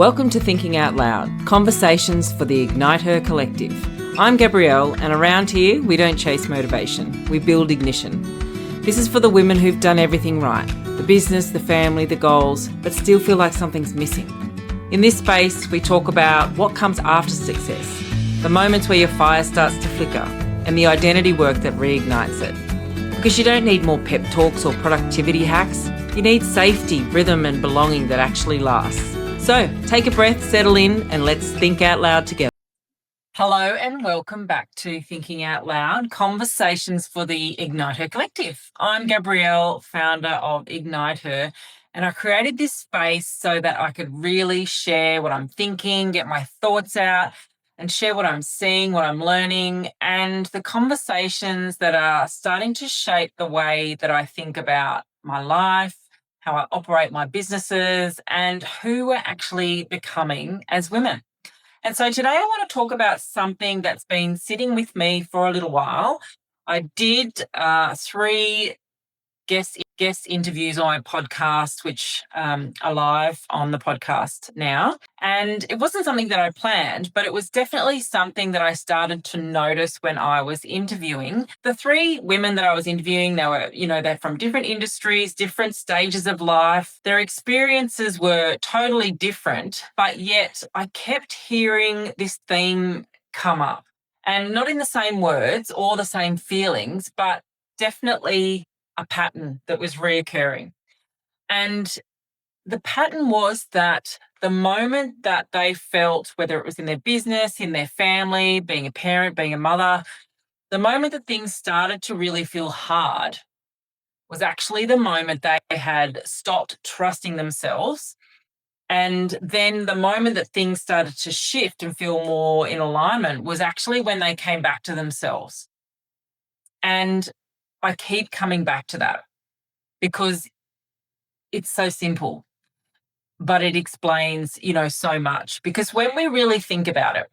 Welcome to Thinking Out Loud, conversations for the Ignite Her Collective. I'm Gabrielle, and around here, we don't chase motivation, we build ignition. This is for the women who've done everything right, the business, the family, the goals, but still feel like something's missing. In this space, we talk about what comes after success, the moments where your fire starts to flicker, and the identity work that reignites it. Because you don't need more pep talks or productivity hacks, you need safety, rhythm, and belonging that actually lasts. So take a breath, settle in, and let's think out loud together. Hello and welcome back to Thinking Out Loud, conversations for the Ignite Her Collective. I'm Gabrielle, founder of Ignite Her, and I created this space so that I could really share what I'm thinking, get my thoughts out, and share what I'm seeing, what I'm learning, and the conversations that are starting to shape the way that I think about my life, how I operate my businesses, and who we're actually becoming as women. And so today I want to talk about something that's been sitting with me for a little while. I did 3 guest interviews on my podcast, which are live on the podcast now. And it wasn't something that I planned, but it was definitely something that I started to notice when I was interviewing. The 3 women that I was interviewing, they're from different industries, different stages of life. Their experiences were totally different, but yet I kept hearing this theme come up. And not in the same words or the same feelings, but definitely a pattern that was reoccurring. And the pattern was that the moment that they felt, whether it was in their business, in their family, being a parent, being a mother, the moment that things started to really feel hard was actually the moment they had stopped trusting themselves. And then the moment that things started to shift and feel more in alignment was actually when they came back to themselves. And I keep coming back to that because it's so simple, but it explains, so much. Because when we really think about it,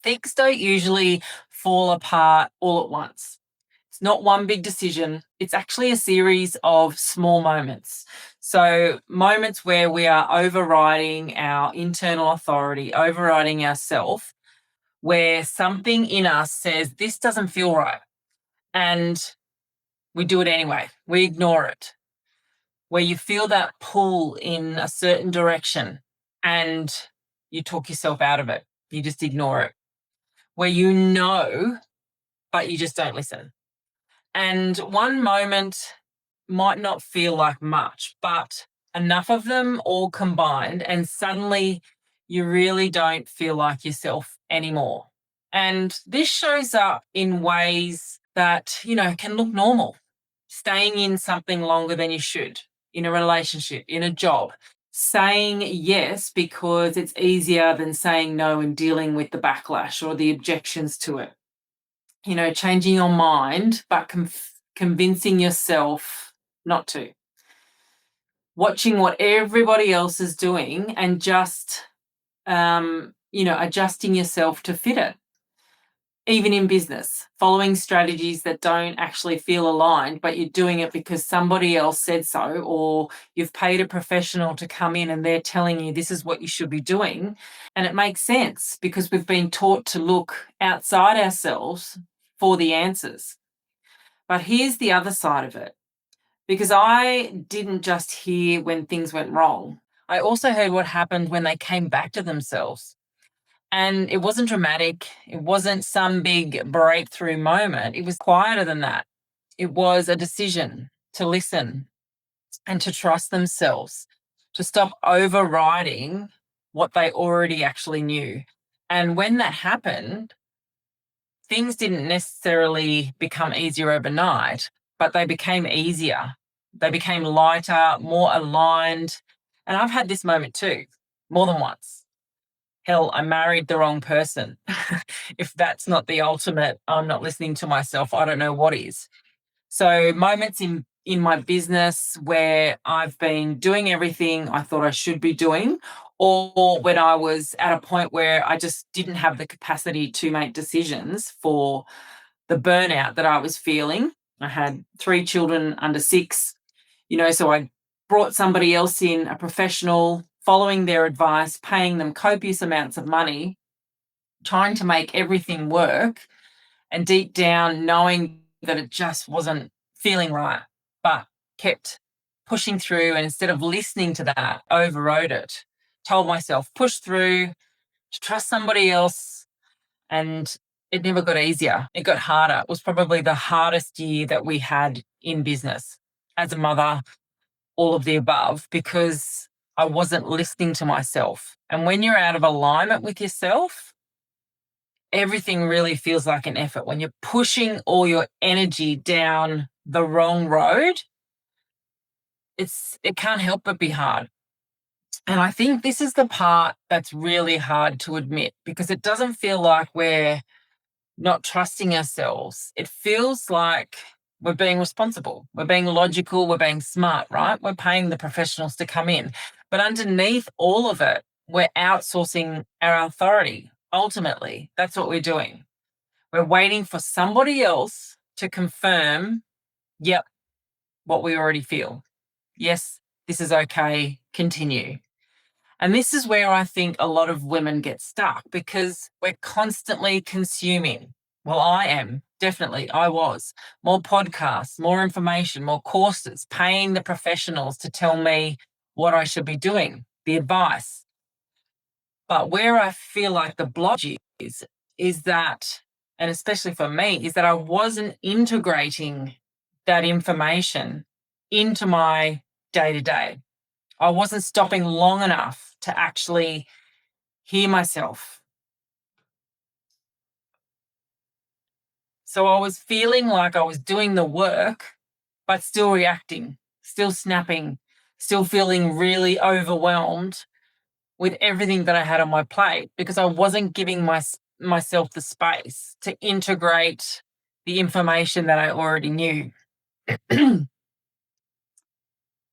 things don't usually fall apart all at once. It's not one big decision. It's actually a series of small moments. So moments where we are overriding our internal authority, overriding ourself, where something in us says, this doesn't feel right. And we do it anyway. We ignore it. Where you feel that pull in a certain direction and you talk yourself out of it. You just ignore it. Where you know, but you just don't listen. And one moment might not feel like much, but enough of them all combined, and suddenly you really don't feel like yourself anymore. And this shows up in ways that, can look normal. Staying in something longer than you should, in a relationship, in a job, saying yes because it's easier than saying no and dealing with the backlash or the objections to it. Changing your mind, but convincing yourself not to. Watching what everybody else is doing and just, adjusting yourself to fit it. Even in business, following strategies that don't actually feel aligned, but you're doing it because somebody else said so, or you've paid a professional to come in and they're telling you this is what you should be doing. And it makes sense because we've been taught to look outside ourselves for the answers. But here's the other side of it, because I didn't just hear when things went wrong. I also heard what happened when they came back to themselves. And it wasn't dramatic. It wasn't some big breakthrough moment. It was quieter than that. It was a decision to listen and to trust themselves, to stop overriding what they already actually knew. And when that happened, things didn't necessarily become easier overnight, but they became easier. They became lighter, more aligned. And I've had this moment too, more than once. Hell, I married the wrong person. If that's not the ultimate, I'm not listening to myself, I don't know what is. So moments in my business where I've been doing everything I thought I should be doing, or when I was at a point where I just didn't have the capacity to make decisions for the burnout that I was feeling. I had 3 children under 6, so I brought somebody else in, a professional, following their advice, paying them copious amounts of money, trying to make everything work, and deep down knowing that it just wasn't feeling right, but kept pushing through. And instead of listening to that, overrode it, told myself, push through, trust somebody else. And it never got easier. It got harder. It was probably the hardest year that we had in business as a mother, all of the above, because I wasn't listening to myself. And when you're out of alignment with yourself, everything really feels like an effort. When you're pushing all your energy down the wrong road, it can't help but be hard. And I think this is the part that's really hard to admit, because it doesn't feel like we're not trusting ourselves. It feels like we're being responsible, we're being logical, we're being smart, right? We're paying the professionals to come in. But underneath all of it, we're outsourcing our authority. Ultimately, that's what we're doing. We're waiting for somebody else to confirm, yep, what we already feel. Yes, this is okay, continue. And this is where I think a lot of women get stuck, because we're constantly consuming. Well, I am, definitely, I was. More podcasts, more information, more courses, paying the professionals to tell me what I should be doing, the advice. But where I feel like the block is that, and especially for me, is that I wasn't integrating that information into my day-to-day. I wasn't stopping long enough to actually hear myself. So I was feeling like I was doing the work, but still reacting, still snapping, still feeling really overwhelmed with everything that I had on my plate, because I wasn't giving myself the space to integrate the information that I already knew.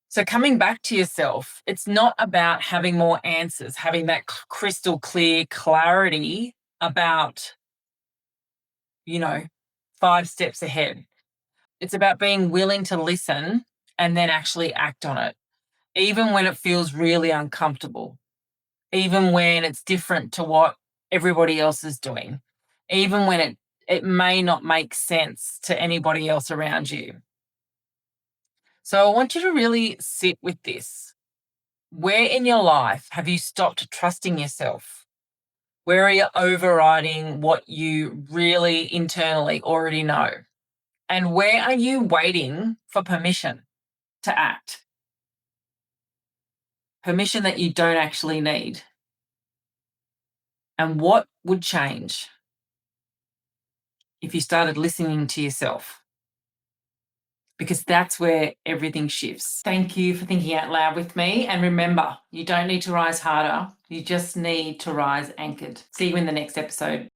So coming back to yourself, it's not about having more answers, having that crystal clear clarity about, 5 steps ahead. It's about being willing to listen and then actually act on it, even when it feels really uncomfortable, even when it's different to what everybody else is doing, even when it may not make sense to anybody else around you. So I want you to really sit with this. Where in your life have you stopped trusting yourself? Where are you overriding what you really internally already know? And where are you waiting for permission to act? Permission that you don't actually need. And what would change if you started listening to yourself? Because that's where everything shifts. Thank you for thinking out loud with me. And remember, you don't need to rise harder. You just need to rise anchored. See you in the next episode.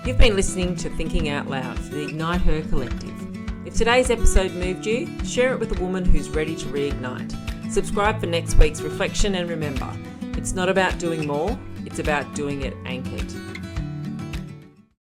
You've been listening to Thinking Out Loud for the Ignite Her Collective. If today's episode moved you, share it with a woman who's ready to reignite. Subscribe for next week's reflection, and remember, it's not about doing more, it's about doing it anchored.